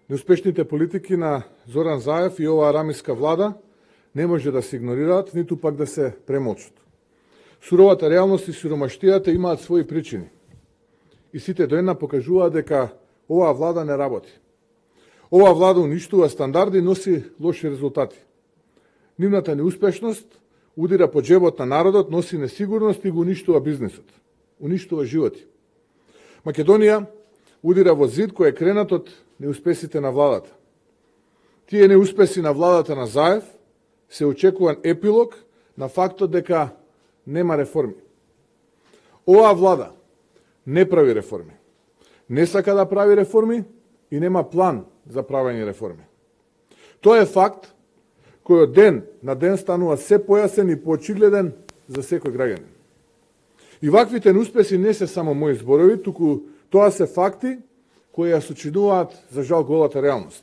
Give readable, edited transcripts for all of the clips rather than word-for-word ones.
Неуспешните политики на Зоран Заев и оваа рамиска влада не може да се игнорираат, ниту пак да се премолчат. Суровата реалност и сиромаштијата имаат своји причини. И сите до една покажуваат дека оваа влада не работи. Оваа влада уништува стандарди и носи лоши резултати. Нивната неуспешност удира по джебот на народот, носи несигурност и го уништува бизнисот. Уништува животи. Македонија удира во зид кој е кренат од неуспесите на владата. Тие неуспеси на владата на Заев се очекуван епилог на фактот дека нема реформи. Оваа влада не прави реформи. Не сака да прави реформи и нема план за правење реформи. Тоа е факт кој од ден на ден станува се појасен и поочигледен за секој граѓанин. И ваквите неуспеси не се само мои зборови, туку тоа се факти кои ја сочинуваат за жал голата реалност.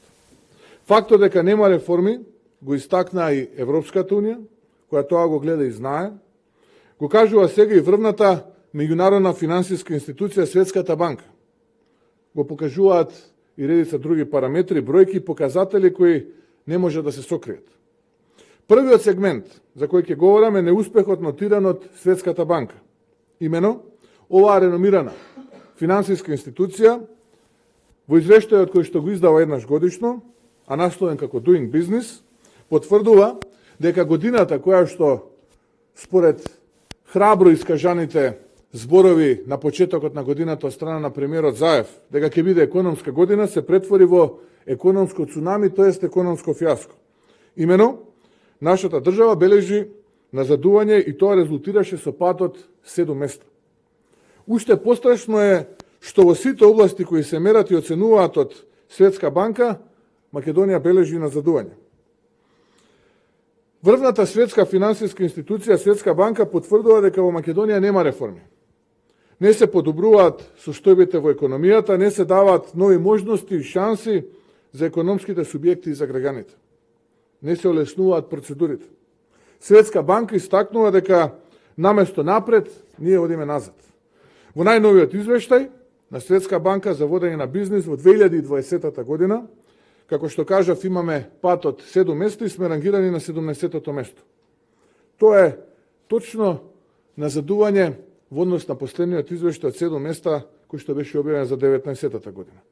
Фактот дека нема реформи го истакна и Европската унија, која тоа го гледа и знае, го кажува сега и врвната меѓународна финансиска институција Светската банка. Го покажуваат и редица други параметри, бројки и показатели кои не може да се сокријат. Првиот сегмент за кој ќе говорам е неуспехот нотиран од Светската банка. Имено, оваа реномирана финансиска институција во извештајот кој што го издава еднаш годишно, а насловен како Doing Business, потврдува дека годината која што според храбро искажаните зборови на почетокот на годината од страна на премиерот Заев, дека ќе биде економска година, се претвори во економско цунами, тоест економско фиаско. Имено, нашата држава бележи назадување и тоа резултираше со пад од 7 места. Уште пострашно е што во сите области кои се мерат и оценуваат од Светска банка, Македонија бележи назадување. Врвната светска финансиска институција Светска банка потврдува дека во Македонија нема реформи. Не се подобруваат состојбите во економијата, не се даваат нови можности и шанси за економските субјекти и за граѓаните. Не се олеснуваат процедурите. Светска банка истакнува дека наместо напред, ние одиме назад. Во најновиот извештај на Светска банка за водење на бизнис во 2020 година, како што кажав, имаме пат од 7 места и сме рангирани на 17-тото место. Тоа е точно назадување во однос на последниот извештај од 7 места кој што беше објавен за 19-та година.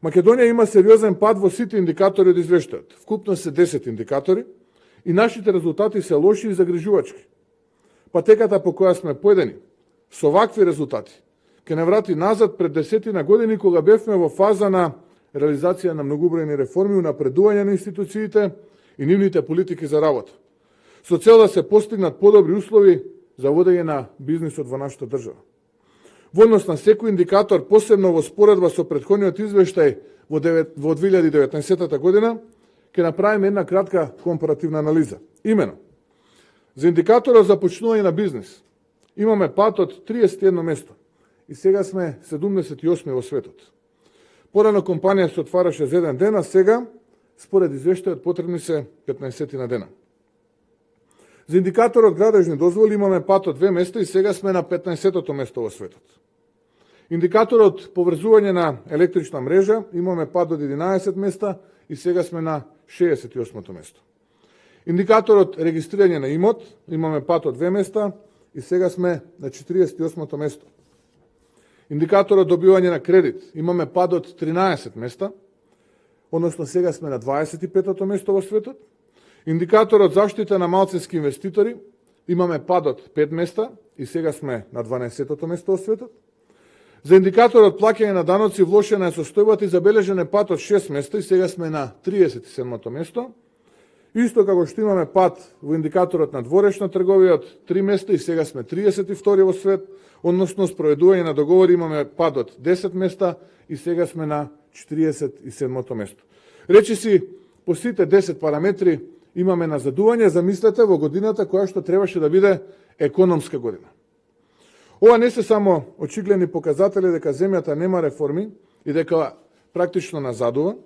Македонија има сериозен пад во сите индикатори од извештајот. Вкупно се 10 индикатори и нашите резултати се лоши и загрижувачки. Патеката по која сме поедени со вакви резултати ќе не врати назад пред 10 години кога бевме во фаза на реализација на многобројни реформи, унапредување на институциите и нивните политики за работа, со цел да се постигнат подобри услови за водење на бизнисот во нашата држава. Во однос на секој индикатор, посебно во споредба со претходниот извештај во 2019 година, ќе направиме една кратка компаративна анализа. Имено, за индикаторот за почнување на бизнис имаме пат од 31 место и сега сме 78 во светот. Порано компанија се отвараше за еден ден, а сега, според извештајот, потребни се 15 на дена. За индикаторот градежни дозволи имаме пат од 2 места и сега сме на 15-тото место во светот. Индикаторот поврзување на електрична мрежа имаме пат од 11 места и сега сме на 68-то место. Индикаторот регистрирање на имот имаме пат од 2 места и сега сме на 48-то место. Индикаторот добивање на кредит имаме пад од 13 места, односно сега сме на 25-то место во светот. Индикаторот заштита на малцински инвеститори имаме пад од 5 места и сега сме на 12-то место во светот. За индикаторот плаќање на даноци влошена е состојбата и забележен е пад од 6 места и сега сме на 37-то место. Исто како што имаме пад во индикаторот на дворешна трговија од 3 места и сега сме 32 во свет, односно спроведување на договори имаме пад од 10 места и сега сме на 47-то место. Речиси, по сите 10 параметри имаме назадување, замислете, во годината која што требаше да биде економска година. Ова не се само очигледни показатели дека земјата нема реформи и дека практично назадува.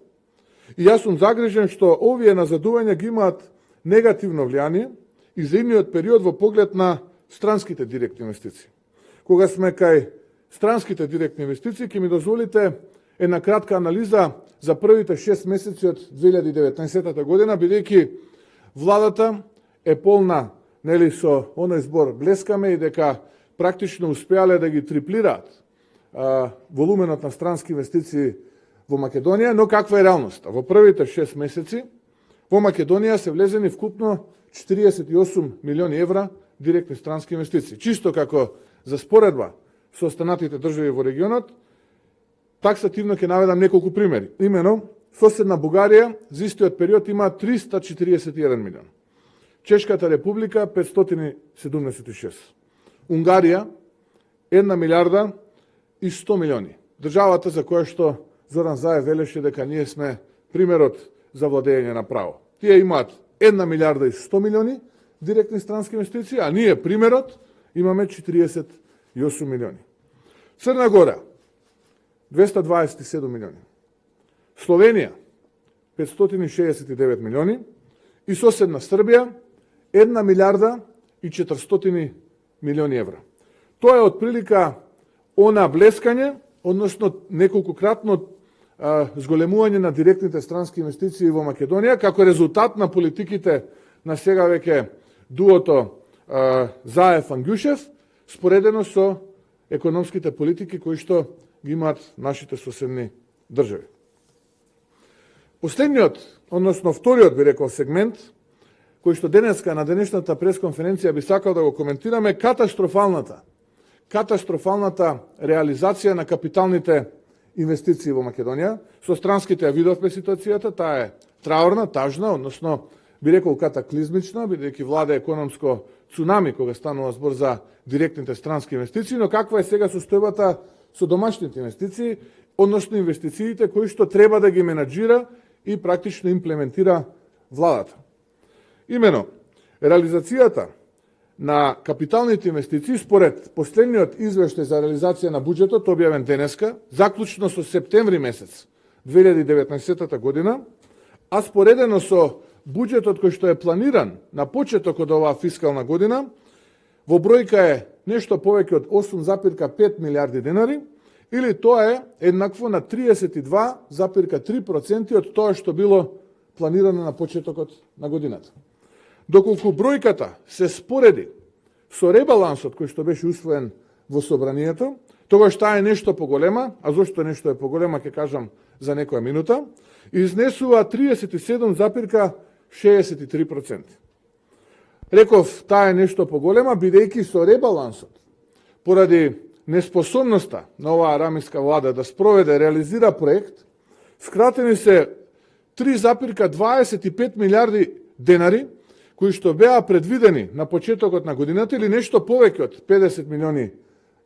И јас сум загрижен што овие назадувања ги имаат негативно влијание и за идниот период во поглед на странските директни инвестиции. Кога сме кај странските директни инвестиции, ќе ми дозволите една кратка анализа за првите 6 месеци од 2019 година, бидејќи владата е полна, нели, со оној збор блескаме, и дека практично успеале да ги триплираат волуменот на странски инвестиции во Македонија, но каква е реалноста? Во првите 6 месеци во Македонија се влезени вкупно 48 милиони евра директни странски инвестиции. Чисто како за споредба со останатите држави во регионот, таксативно ќе наведам неколку примери. Имено, соседна Бугарија за истиот период има 341 милион. Чешката република 576. Унгарија 1 милиарда и 100 милиони. Државата за која што Зоран Заев велеше дека ние сме примерот за владење на право. Тие имаат 1 милиарда и 100 милиони директни странски инвестиции, а ние примерот имаме 48 милиони. Црна Гора 227 милиони. Словенија 569 милиони и соседна Србија 1 милиарда и 400 милиони евра. Тоа е отприлика она блескање, односно неколкократно зголемување на директните странски инвестиции во Македонија, како резултат на политиките на сега веќе дуото Заев-Ангушев, споредено со економските политики кои што ги имаат нашите соседни држави. Последниот, односно вториот, би рекол, сегмент, кој што денеска на денешната пресконференција би сакал да го коментираме, катастрофалната реализација на капиталните инвестиции во Македонија. Со странските ја видовме ситуацијата, таа е траурна, тажна, односно би рекол катаклизмична, бидејќи владе економско цунами кога станува збор за директните странски инвестиции, но каква е сега состојбата со домашните инвестиции, односно инвестициите кои што треба да ги менаџира и практично имплементира владата. Имено, реализацијата на капиталните инвестиции според последниот извештај за реализација на буџетот објавен денеска, заклучно со септември месец 2019 година, а споредено со буџетот кој што е планиран на почеток од оваа фискална година, во бројка е нешто повеќе од 8,5 милиарди денари, или тоа е еднакво на 32,3% од тоа што било планирано на почетокот на годината. Доколку бројката се спореди со ребалансот кој што беше усвоен во собранието, тогаш таа е нешто поголема, а зошто нешто е поголема ќе кажам за некоја минута, изнесува 37,63%. Реков, таа е нешто поголема, бидејќи со ребалансот, поради неспособноста на оваа арамиска влада да спроведе, реализира проект, скратени се 3,25 милиарди денари, кои што беа предвидени на почетокот на годината, или нешто повеќе од 50 милиони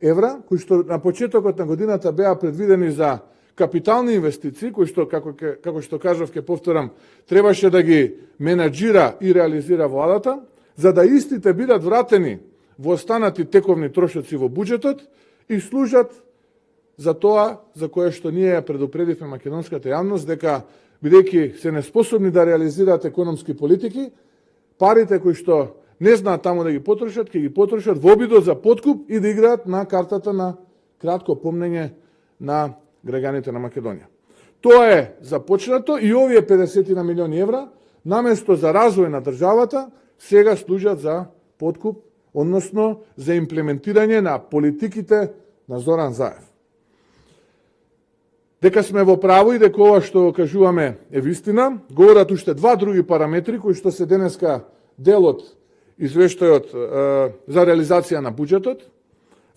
евра, кои што на почетокот на годината беа предвидени за капитални инвестиции, кои што, како што кажав, ќе повторам, требаше да ги менаџира и реализира владата, за да истите бидат вратени во останати тековни трошоци во буџетот и служат за тоа за кое што ние ја предупредивме македонската јавност, дека бидејќи се неспособни да реализираат економски политики, парите кои што не знаат таму да ги потрошат, ќе ги потрошат во обидот за подкуп и да играат на картата на кратко помнење на граѓаните на Македонија. Тоа е започнато и овие 50 на милиони евра, наместо за развој на државата, сега служат за подкуп, односно за имплементирање на политиките на Зоран Заев. Дека сме во право и дека ова што кажуваме е вистина, говорат уште два други параметри кои што се денеска дел од извештајот за реализација на буџетот,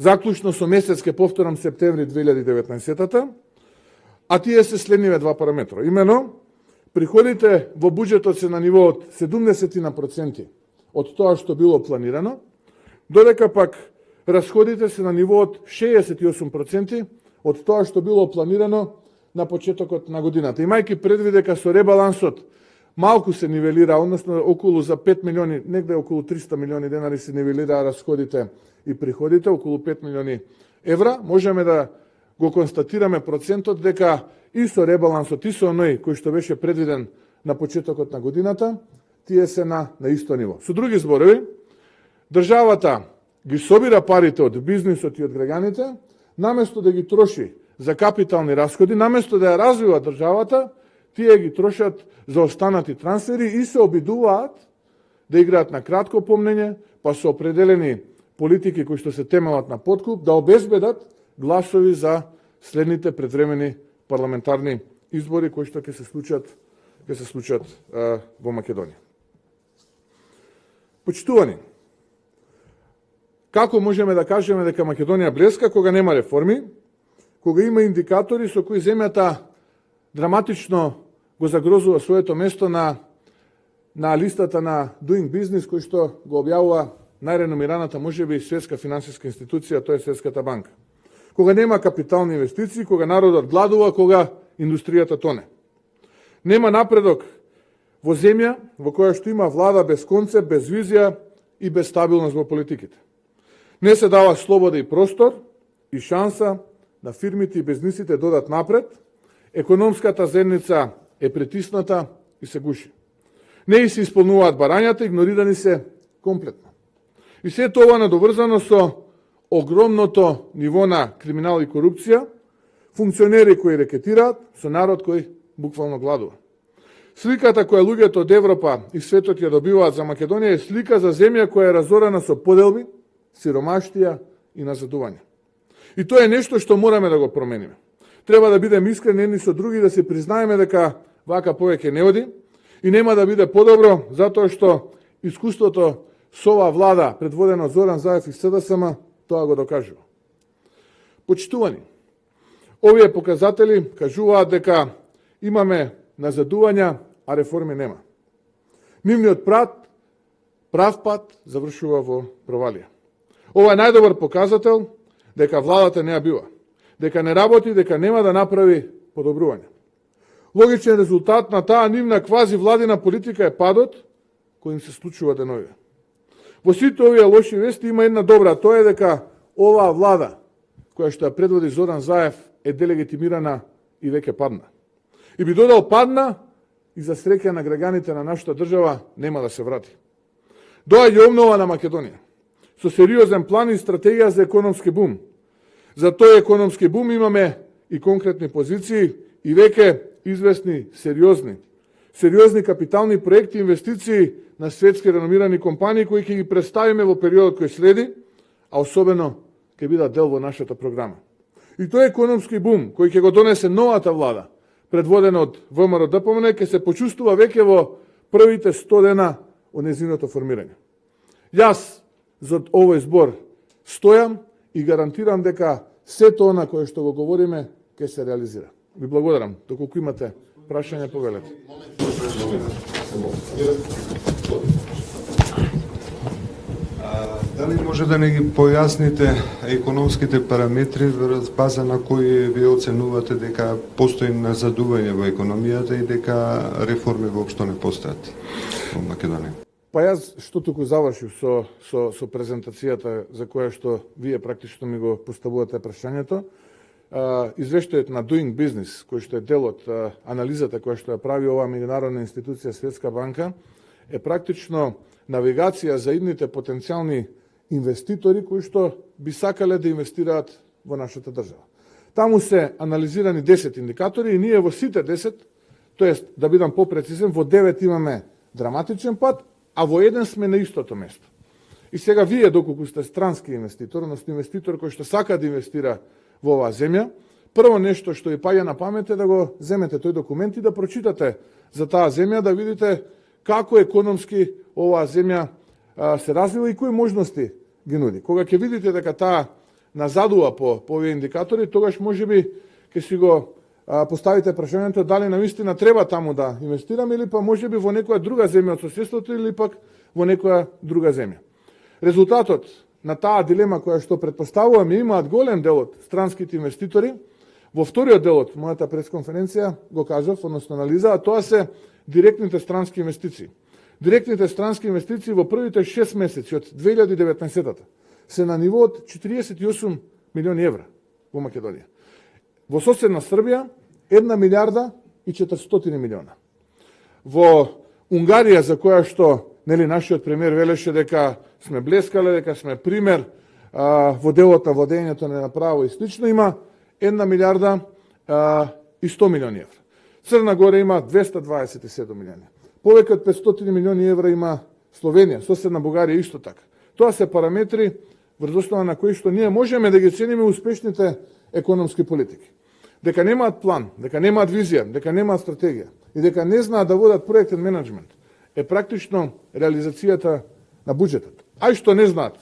заклучно со месец, ке повторам, септември 2019, а тие се следниве два параметра. Имено, приходите во буџетот се на ниво од 70% од тоа што било планирано, додека пак расходите се на ниво од 68% од тоа што било планирано на почетокот на годината. Имајќи предвид дека со ребалансот малку се нивелира, односно околу за 5 милиони, негде околу 300 милиони денари се нивелираа расходите и приходите, околу 5 милиони евра, можеме да го констатираме процентот дека и со ребалансот и со оној кој што беше предвиден на почетокот на годината, тие се на исто ниво. Со други зборови, државата ги собира парите од бизнисот и од граѓаните, наместо да ги троши за капитални расходи, наместо да ја развива државата, тие ги трошат за останати трансфери и се обидуваат да играат на кратко помнење, па со определени политики кои што се темелат на подкуп, да обезбедат гласови за следните предвремени парламентарни избори кои што ќе се случат во Македонија. Почитувани, како можеме да кажеме дека Македонија блеска кога нема реформи, кога има индикатори со кои земјата драматично го загрозува своето место на листата на Doing Business, кој што го објавува најреномираната можеби светска финансиска институција, тоа е Светската банка. Кога нема капитални инвестиции, кога народот гладува, кога индустријата тоне. Нема напредок во земја во која што има влада без концепт, без визија и без стабилност во политиките. Не се дава слобода и простор и шанса на фирмите и бизнисите додат напред, економската заедница е притисната и се гуши. Не и се исполнуваат барањата, игнорирани се комплетно. И се тоа надоврзано со огромното ниво на криминал и корупција, функционери кои рекетираат, со народ кој буквално гладува. Сликата која луѓето од Европа и светот ја добиваат за Македонија е слика за земја која е разорена со поделби, сиромаштија и назадување. И тоа е нешто што мораме да го промениме. Треба да бидеме искрени едни со други, да се признаеме дека вака повеќе не оди и нема да биде подобро, затоа што искуството со оваа влада, предводена од Зоран Заев и СДСМ, тоа го докажува. Почитувани, овие показатели кажуваат дека имаме назадувања, а реформи нема. Нивниот прав пат завршува во провалија. Ова е најдобар показател дека владата не ја бива, дека не работи, дека нема да направи подобрување. Логичен резултат на таа нивна квази владина политика е падот кој им се случува деновиве. Во сите овие лоши вести има една добра, тоа е дека оваа влада, која што ја предводи Зоран Заев, е делегитимирана и веќе падна. И би додал падна и за среќа на граѓаните на нашата држава нема да се врати. Доаѓа обнова на Македонија со сериозен план и стратегија за економски бум. За тој економски бум имаме и конкретни позиции и веќе известни сериозни капитални проекти и инвестиции на светски реномирани компании кои ќе ги представиме во периодот кој следи, а особено ќе бидат дел во нашата програма. И тој економски бум кој ќе го донесе новата влада, предводена од ВМРО ДПМН, ќе се почувствува веќе во првите 100 дена од незиното формирање. Јас за овој збор стојам и гарантирам дека сето она кое што го говориме ќе се реализира. Ви благодарам. Доколку имате прашања, повелете. Дали може да не ги појасните економските параметри врз база на кои ви оценувате дека постои назадување во економијата и дека реформи воопшто не постојат во Македонија? Па јас што туку завршив со презентацијата за која што вие практично ми го поставувате прашањето. Извештајот на Doing Business, кој што е дел од анализата која што ја прави оваа меѓународна институција Светска банка, е практично навигација за идните потенцијални инвеститори кои што би сакале да инвестираат во нашата држава. Таму се анализирани 10 индикатори и ние во сите 10, тоест да бидам попрецизен, во 9 имаме драматичен пат, а во еден сме на истото место. И сега вие, доколку сте странски инвеститор, односно инвеститор кој што сака да инвестира во оваа земја, прво нешто што ви паѓа на памет е да го земете тој документ и да прочитате за таа земја, да видите како економски оваа земја се развива и кои можности ги нуди. Кога ќе видите дека таа назадува по овие индикатори, тогаш можеби ќе си го поставите прашањето дали навистина треба таму да инвестираме или па можеби во некоја друга земја од соседството или пак во некоја друга земја. Резултатот на таа дилема која што претпоставуваме имаат голем дел од странските инвеститори, во вториот дел од мојата пресконференција го кажав, односно анализа, а тоа се директните странски инвестиции. Директните странски инвестиции во првите 6 месеци од 2019 се на ниво од 48 милиони евра во Македонија. Во соседна Србија 1 милиарда и 400 милиона. Во Унгарија, за која што нашиот премиер велеше дека сме блескале, дека сме пример во делот на владењето на право и слично, има 1 милиарда и 100 милиони евра. Црна Гора има 227 милиони. Повеќе од 500 милиони евра има Словенија, соседна Бугарија исто така. Тоа се параметри врз основа на кои што ние можеме да ги цениме успешните економски политики. Дека немаат план, дека немаат визија, дека немаат стратегија и дека не знаат да водат проектен менеджмент е практично реализацијата на буџетот. А и што не знаат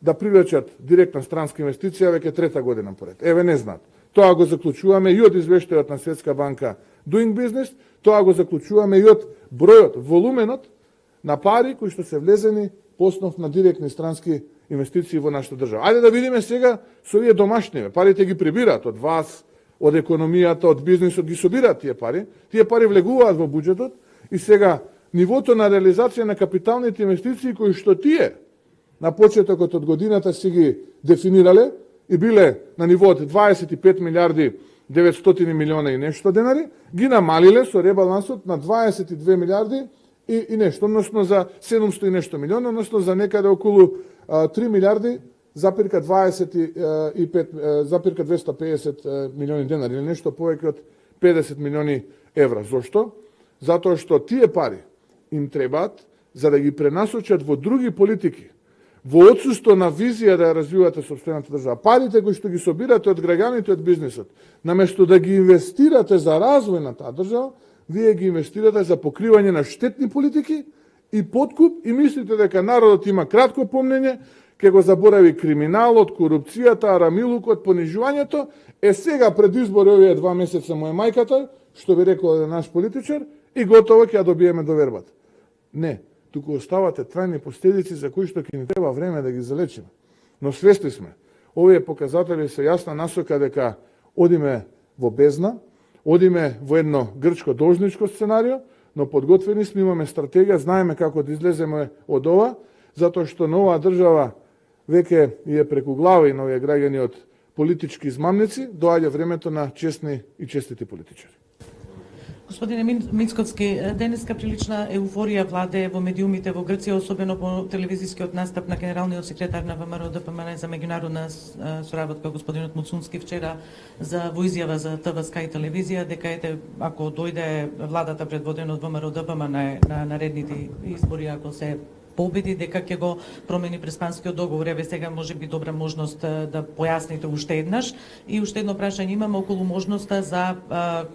да привлечат директна странска инвестиција веќе трета година поред. Еве не знаат. Тоа го заклучуваме и од извештајот на Светска банка Doing Business, тоа го заклучуваме и од бројот, волуменот на пари кои што се влезени по основ на директни странски инвестиции во нашата држава. Ајде да видиме сега со овие домашни, парите ги прибираат од вас, од економијата, од бизнисот, ги собираат тие пари влегуваат во буџетот и сега нивото на реализација на капиталните инвестиции кои што тие на почетокот од годината си ги дефинирале и биле на ниво од 25 милиарди 900 милиона и нешто денари, ги намалиле со ребалансот на 22 милиарди и нешто, односно за 700 и нешто милиона, односно за некаде околу 3 милиарди запирка 250 милиони денари, или нешто повеќе од 50 милиони евра. Зошто? Затоа што тие пари им требаат за да ги пренасочат во други политики, во отсуство на визија да ја развивате сопствената држава. Парите кои што ги собирате од граѓаните, од бизнисот, наместо да ги инвестирате за развој на таа држава, вие ги инвестирате за покривање на штетни политики и подкуп и мислите дека народот има кратко помнење, ќе го заборави криминалот, корупцијата, арамилукот, понижувањето, сега пред избори овие 2 месеца му е мајката, што би рекол еден наш политичар, и готово ќе ја добиеме довербата. Не, туку оставате трајни последици за кои што ќе ни треба време да ги залечиме. Но свесни сме, овие показатели се јасна насока дека одиме во бездна, одиме во едно грчко должничко сценарио, но подготвени сме, имаме стратегија, знаеме како да излеземе од ова, затоа што на оваа држава веќе е преку глава и на овие граѓани од политички измамници, доаѓа времето на честни и честити политичари. Господине Мицкоцки, денеска прилична еуфорија владе во медиумите во Грција, особено по телевизискиот настап на генералниот секретар на ВМРО ДПМН за меѓународна соработка господинот Муцунски вчера во изјава за ТВ Скај телевизија дека ако дојде владата предводена од ВМРО ДПМН на наредните избори, ако се победи, дека ќе го промени преспанскиот договор. Еве сега може би добра можност да појасните уште еднаш. И уште едно прашање имаме околу можноста за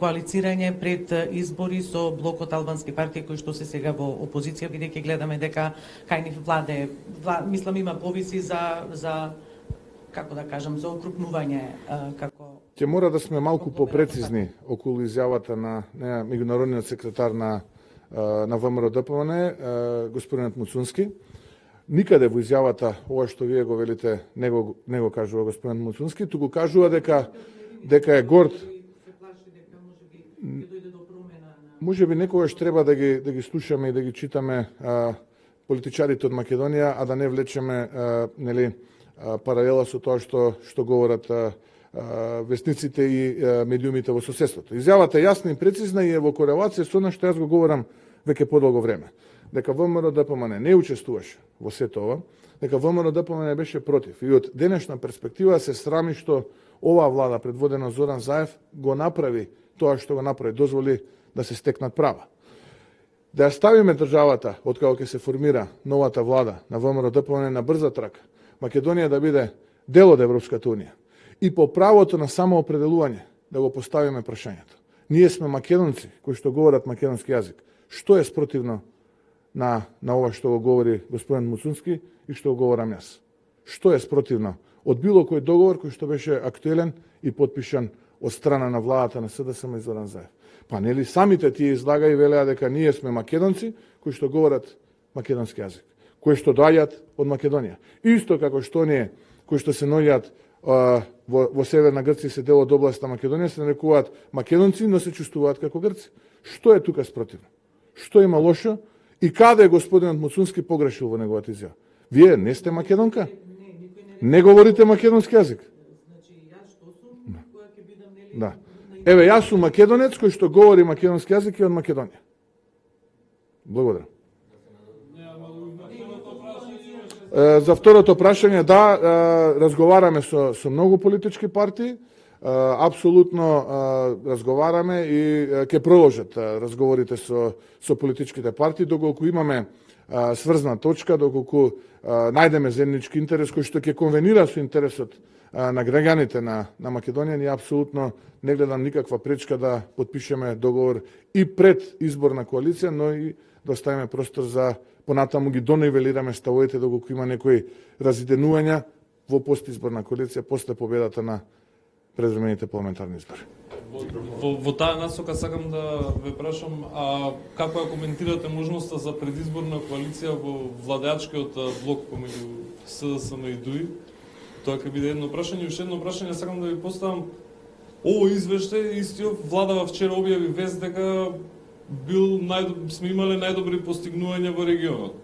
коалицирање пред избори со блокот албански партии кои што се сега во опозиција, бидејќи гледаме дека кај нив владе, мислам има повиси за како да кажам, за окрупнување како Ќе мора да сме малку попрецизни околу изјавата на меѓународниот секретар на ВМРО ДПМН, господинот Муцунски. Никаде во изјавата, ова што вие го велите, не го кажува господин Муцунски, туку кажува дека е горд. Може би некогаш треба да ги слушаме и да ги читаме политичарите од Македонија, а да не влечеме паралела со тоа што говорат вестниците и медиумите во соседството. Изјавата е јасна и прецизна и е во корелација со она што јас го говорам веќе подолго време. Дека ВМРО ДПМН не учествуваше во сето ова, дека ВМРО ДПМН беше против. И од денешна перспектива се срами што оваа влада предводена од Зоран Заев го направи тоа што го направи, дозволи да се стекнат права. Да ја ставиме државата, откако ќе се формира новата влада на ВМРО ДПМН на брза трака, Македонија да биде дел од Европската унија. И по правото на самоопределување да го поставиме прашањето. Ние сме македонци кои што говорат македонски јазик. Што е спротивно на ова што го говори господин Муцунски и што го говорам јас? Што е спротивно од било кој договор кој што беше актуелен и подпишан од страна на владата на СДСМ и Зоран Заев? Па нели самите тие излага и велеа дека ние сме македонци кои што говорат македонски јазик, кои што доаѓаат од Македонија. Исто како што ние кои што се наоѓаат во Северна Грција се дел од област на Македонија, се нарекуваат македонци, но се чувствуваат како грци. Што е тука спротивно? Што има лошо? И каде господинот Муцунски погрешил во неговата изјава? Вие не сте македонка? Не говорите македонски јазик? Да. Еве, јас сум македонец кој што говори македонски јазик и од Македонија. Благодарам. За второто прашање, да, разговараме со многу политички партии. апсолутно разговараме и ќе продолжат разговорите со политичките партии доколку имаме сврзна точка, доколку најдеме заеднички интерес кој што ќе конвенира со интересот на граѓаните на Македонија. Ние апсолутно не гледам никаква пречка да потпишеме договор и пред изборна коалиција, но и да оставиме простор за понатаму ги донивелираме ставовите доколку има некои разиденувања во постизборна коалиција после победата на предвремените парламентарни избори. Во таа насока сакам да ве прашам, како ја коментирате можноста за предизборна коалиција во владеачкиот блок помеѓу СДСМ и ДУИ? Тоа ќе биде едно прашање. Уште едно прашање сакам да ви поставам. Овој извештај истиот владава вчера објави вест дека сме имале најдобри постигнувања во регионот.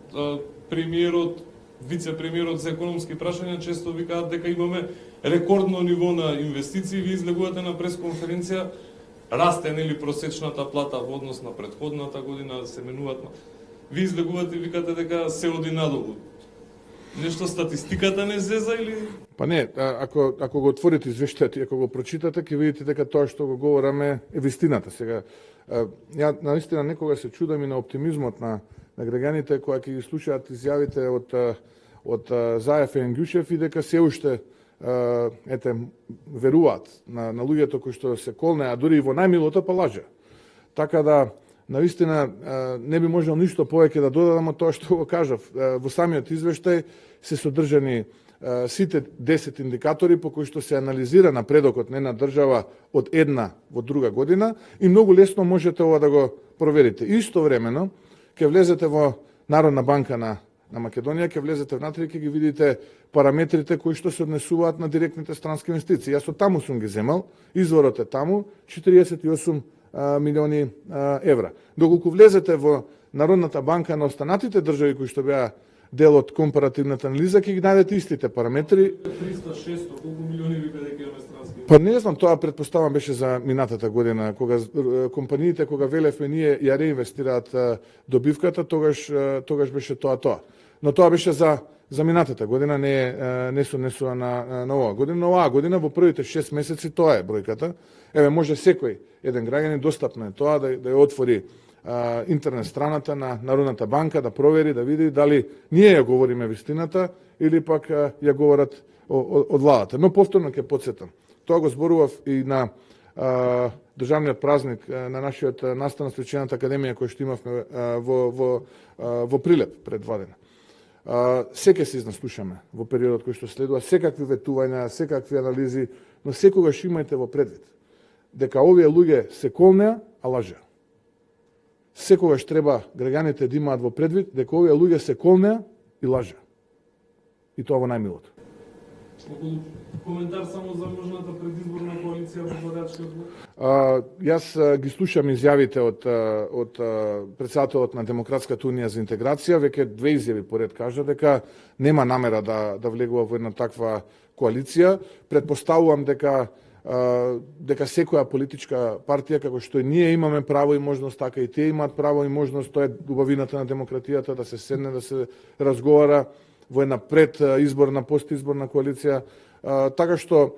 Премиерот, вице-премиерот за економски прашања често викаат дека имаме рекордно ниво на инвестиции. Ви излегувате на пресконференција, расте нели просечната плата во однос на претходната година, се менуваат. Ви излегувате и викате дека се оди надолу. Нешто статистиката не зеза или? Па не, ако го отворите извештајот и ако го прочитате, ќе видите дека тоа што го говораме е вистината. Сега, ја наистина некога се чудам и на оптимизмот на граѓаните кои ќе ги слушаат изјавите од Заев и Енгјушев и дека се уште веруваат на луѓето кои што се колнеа, дури и во најмилото па лаже. Така да, навистина не би можел ништо повеќе да додадам од тоа што го кажав. Во самиот извештај се содржани сите 10 индикатори по кои што се анализира напредокот на една држава од една во друга година и многу лесно можете ова да го проверите. Истовремено ќе влезете во Народна банка на Македонија, ќе влезете внатре и ќе ги видите параметрите кои што се однесуваат на директните странски инвестиции. Јас од таму сум ги земал, изворот е таму, 48 милиони евра. Доколку влезете во Народната банка на останатите држави кои што беа дел од компаративната анализа, ќе ги најдете истите параметри. 300-600, колку милиони вика дека имаме странски? Па не знам, тоа претпоставам беше за минатата година, кога компаниите, кога велевме ние ја реинвестираат добивката, тогаш беше тоа. Но тоа беше за минатата година, не се однесува на оваа година. На оваа година во првите 6 месеци тоа е бројката. Еве може секој еден граѓанин достапно е тоа да ја отвори интернет страната на Народната банка, да провери, да види дали ние ја говориме вистината или пак ја говорат од владата. Но повторно ќе потсетам. Тоа го зборував и на државниот празник на нашиот настан на Свечената академија кој што имавме во Прилеп пред 2 дена. Се ќе се изнаслушаме во периодот кој што следува, секакви ветувања, секакви анализи, но секогаш имајте во предвид дека овие луѓе се колнеа, а лажеа. Секогаш треба граѓаните да имаат во предвид дека овие луѓе се колнеа и лажеа. И тоа во најмилото. Коментар само за можната предизборна коалиција во владеачкиот блок? Јас ги слушам изјавите од претседателот на Демократската унија за интеграција, веќе 2 изјави поред кажа дека нема намера да влегува во една таква коалиција. Претпоставувам дека секоја политичка партија, како што и ние имаме право и можност, така и тие имаат право и можност, тоа е убавината на демократијата, да се седне, да се разговара во една предизборна, постизборна коалиција, така што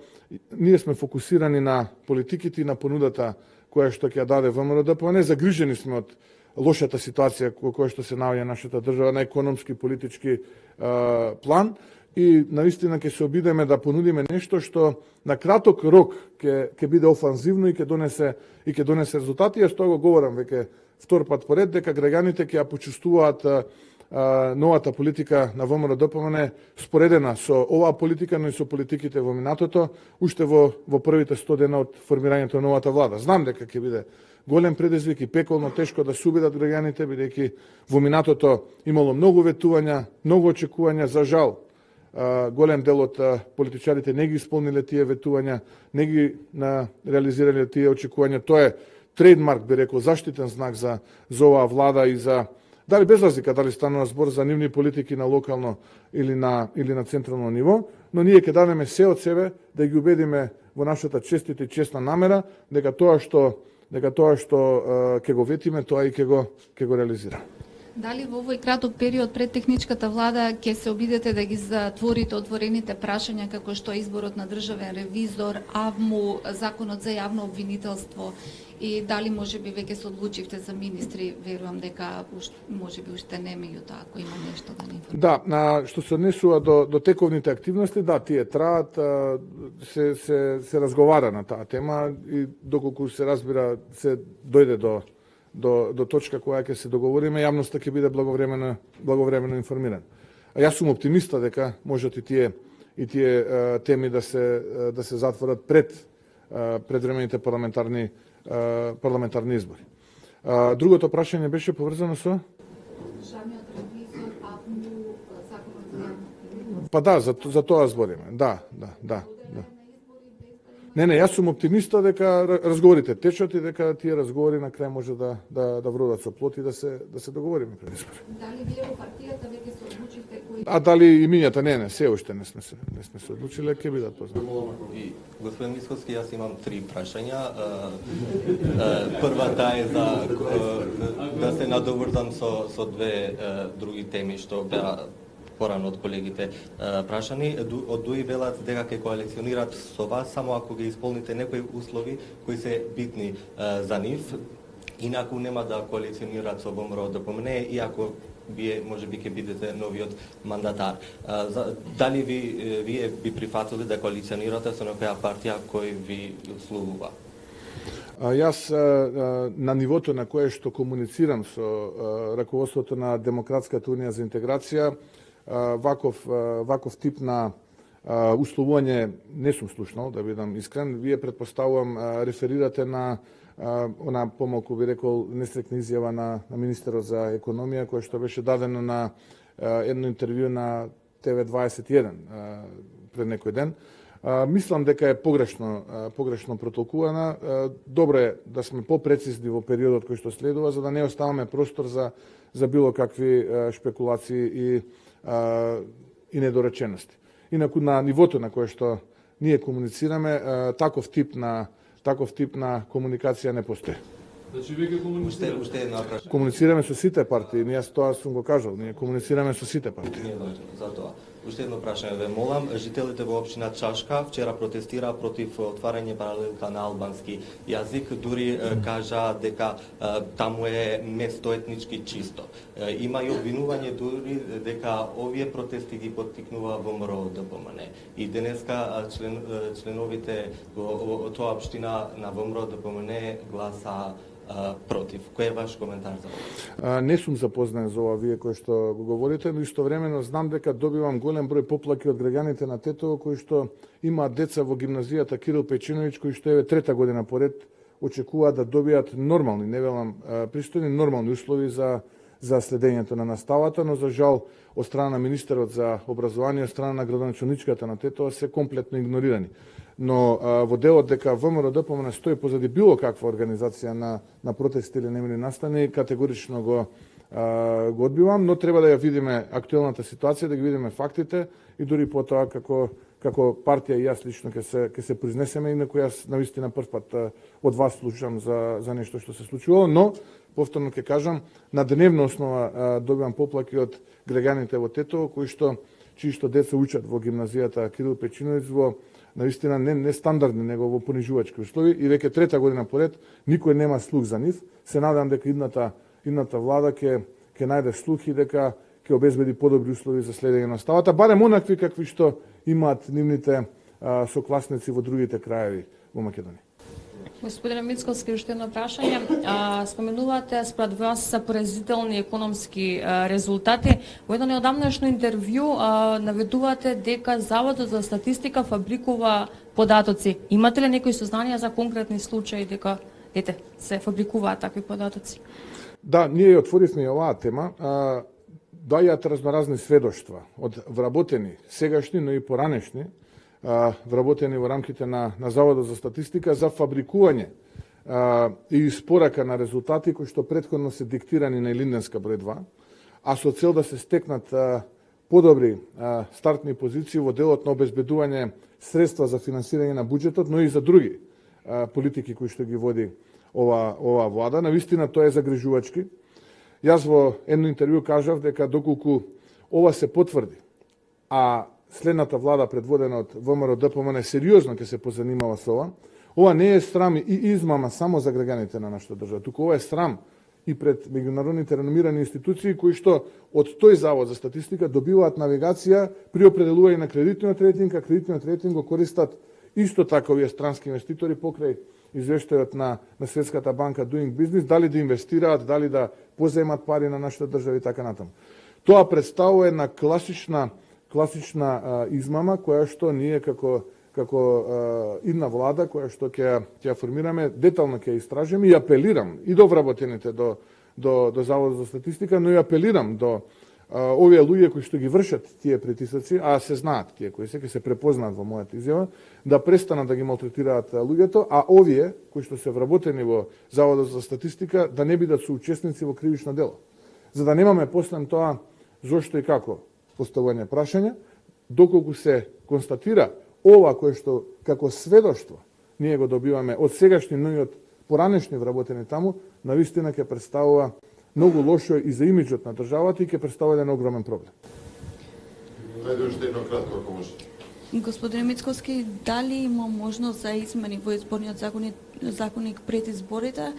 ние сме фокусирани на политиките и на понудата која што ќе ја даде ВМРО, па не загрижени сме од лошата ситуација која што се наоѓа нашата држава на економски, политички план и наистина ќе се обидеме да понудиме нешто што на краток рок ќе биде офанзивно и ќе донесе резултати. Јас тоа го говорам веќе втор пат поред дека граѓаните ќе ја почувствуваат новата политика на ВМРО-ДПМН споредена со оваа политика, но и со политиките во минатото, уште во првите 100 дена од формирањето на новата влада. Знам дека ќе биде голем предизвик и пеколно тешко да се убедат граѓаните, бидејќи во минатото имало многу ветувања, многу очекувања, за жал. Голем дел од политичарите не ги исполниле тие ветувања, не ги реализирале тие очекувања. Тоа е трейдмарк, би рекол, заштитен знак за оваа влада и за дали без разлика дали станува збор за нивни политики на локално или на централно ниво, но ние ќе дадеме се од себе да ги убедиме во нашата честита и честна намера дека тоа што ќе го ветиме, тоа и ќе го реализира. Дали во овој краток период пред техничката влада ќе се обидете да ги затворите отворените прашања како што е изборот на државен ревизор, АВМУ, законот за јавно обвинителство и дали можеби веќе се одлучивте за министри, верувам дека можеби уште не, меѓутоа ако има нешто да не информирате. Да, што се однесува до тековните активности, да, тие траат, се разговара на таа тема и доколку се разбира, се дојде до точка која ќе се договориме, јавноста ќе биде благовремено информирана. А јас сум оптимиста дека можат и тие теми да се затворат пред предвремените парламентарни избори. Другото прашање беше поврзано со Државниот ревизор, АВМУ, законот за јавно. Па да, за тоа збориме. Да. Не, јас сум оптимиста дека разговорите течат и дека тие разговори на крај може да вродат со плод и да се договориме пред избори. Дали вие во партијата веќе се одлучивте кои... А дали и мињата? Не, се уште не сме се одлучиле, ќе бидат познати. И господин Мицкоски, јас имам 3 прашања. Првата е да се надоврзам со две други теми што беа порано од колегите прашани. Од ДУИ велат дека ќе коалиционират со вас само ако ги исполните некои услови кои се битни за нив. Инаку нема да коалиционират со ВМРО ДПМН, иако вие можеби ќе бидете новиот мандатар. Дали вие би прифатили да коалиционирате со некоја партија кој ви услувува? Јас на нивото на кое што комуницирам со раководството на Демократската унија за интеграција, ваков тип на условување не сум слушнал, да бидам искрен. Вие предпоставувам реферирате на она помалку би рекол нестрекна изјава на министерот за економија која што беше дадено на едно интервју на ТВ21 пред некој ден. Мислам дека е погрешно протолкувана. Добро е да сме попрецизни во периодот кој што следува, за да не оставаме простор за било какви шпекулации и недоречености. Инаку на нивото на кое што ние комуницираме, таков тип на комуникација не постои. Значи веќе комуницираме. Уште една прашање. Комуницираме со сите партии, ние тоа сум го кажал, ние комуницираме со сите партии. Не е важно за тоа. Уште едно прашање ве молам. Жителите во општина Чашка вчера протестираа против отварање паралелка на албански јазик, дури кажа дека таму е место етнички чисто. Има и обвинување дури дека овие протести ги поттикнува ВМРО ДПМН. И денеска членовите во тоа општина на ВМРО ДПМН гласа против. Кој е ваш коментар за ова? Не сум запознаен за ова вие кој што го говорите, но истовремено знам дека добивам голем број поплаки од граѓаните на Тетово кои што имаат деца во гимназијата Кирил Печиновиќ кои што еве трета година поред очекуваат да добијат нормални, не велам пристојни, нормални услови за следењето на наставата, но за жал од страна на министерот за образование, од страна на градоначалничката на Тетово се комплетно игнорирани. Но во делот дека ВМРО ДПМН стои позади било каква организација на протести или немили настани, категорично го одбивам, но треба да ја видиме актуелната ситуација, да ги видиме фактите и дури потоа како партија и јас лично ќе се произнесеме, инаку јас навистина прв пат од вас слушам за нешто што се случувало, но повторно ќе кажам, на дневна основа добивам поплаки од граѓаните во Тетово чии што деца учат во гимназијата Кирил Печиновиќ во навистина не стандардни, него во понижувачки услови и веќе трета година поред никој нема слух за нив. Се надам дека идната влада ќе најде слух и дека ќе обезбеди подобри услови за следење на наставата, барем онакви какви што имаат нивните сокласници во другите краеви во Македонија. Господине Мицкоски, уште едно прашање. Споменувате според вас за поразителни економски резултати. Во едно неодамнашно интервју наведувате дека Заводот за статистика фабрикува податоци. Имате ли некои сознанија за конкретни случаи дека се фабрикуваат такви податоци? Да, ние отворивме и оваа тема. Доаѓаат разноразни сведоштва од вработени сегашни, но и поранешни, вработени во рамките на Заводот за статистика за фабрикување и испорака на резултати кои што претходно се диктирани на Илинденска број 2, а со цел да се стекнат подобри стартни позиции во делот на обезбедување средства за финансирање на буџетот, но и за други политики кои што ги води ова влада. Навистина тоа е загрижувачки. Јас во едно интервју кажав дека доколку ова се потврди, а следната влада предводена од ВМРО ДПМН сериозно ќе се позанимава со ова не е срам и измама само за граѓаните на нашата држава, туку ова е срам и пред меѓународните реномирани институции кои што од тој завод за статистика добиваат навигација при определување на кредитниот рейтинг, а кредитниот рейтинг го користат исто така овие странски инвеститори покрај извештајот на Светската банка Doing Business, дали да инвестираат, дали да позаемат пари на нашата држава и така натаму. Тоа представува една класична измама која што ние како идна влада која што ќе формираме, детално ќе истражиме и апелирам и до вработените до Заводот за статистика, но и апелирам до овие луѓе кои што ги вршат тие притисоци, а се знаат тие кои се препознаат во мојата изјава, да престанат да ги малтретираат луѓето, а овие кои што се вработени во Заводот за статистика да не бидат соучесници во кривично дело. За да немаме после тоа зошто и како поставување прашања, доколку се констатира ова кое што како сведоштво ние го добиваме од сегашни, но и од поранешни вработени таму, навистина ќе представува многу лошо и за имиджот на државата и ќе представува еден огромен проблем. Најде уште едно кратко, ако може. Господине Мицковски, дали има можност за измени во изборниот законник пред изборите,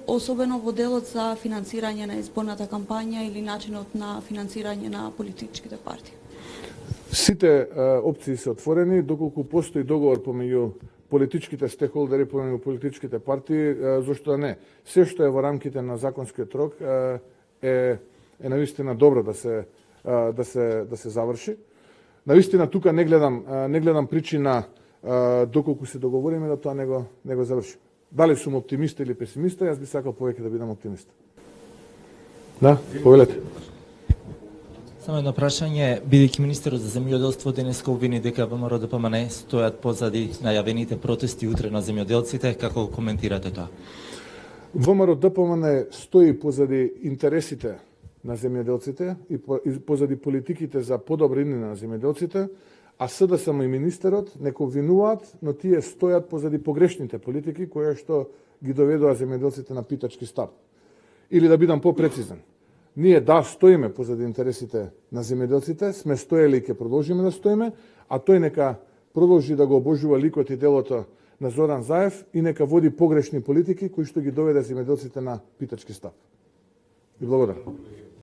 особено во делот за финансирање на изборната кампања или начинот на финансирање на политичките партии? Сите опции се отворени, доколку постои договор помеѓу политичките стейкхолдери, помеѓу политичките партии, зошто не? Се што е во рамките на законскиот рок е навистина добро да се заврши. Навистина тука не гледам причина доколку се договориме да тоа не го завршиме. Дали сум оптимиста или песимиста, јас би сакал повеќе да бидам оптимиста. Да, повелете. Само едно прашање, бидејќи министерот за земјоделство денеска обвини дека ВМРО ДПМН стојат позади најавените протести утре на земјоделците, како коментирате тоа? ВМРО ДПМН стои позади интересите на земјоделците и позади политиките за подобра иднина на земјоделците, а СДСМ и министерот не обвинуваат, но тие стојат позади погрешните политики кои што ги доведоа земјоделците на питачки стап. Или да бидам попрецизен, ние стоиме позади интересите на земјоделците, сме стоели и ќе продолжиме да стоиме, а тој нека продолжи да го обожува ликот и делото на Зоран Заев и нека води погрешни политики кои што ги доведе земјоделците на питачки стап. И благодарам.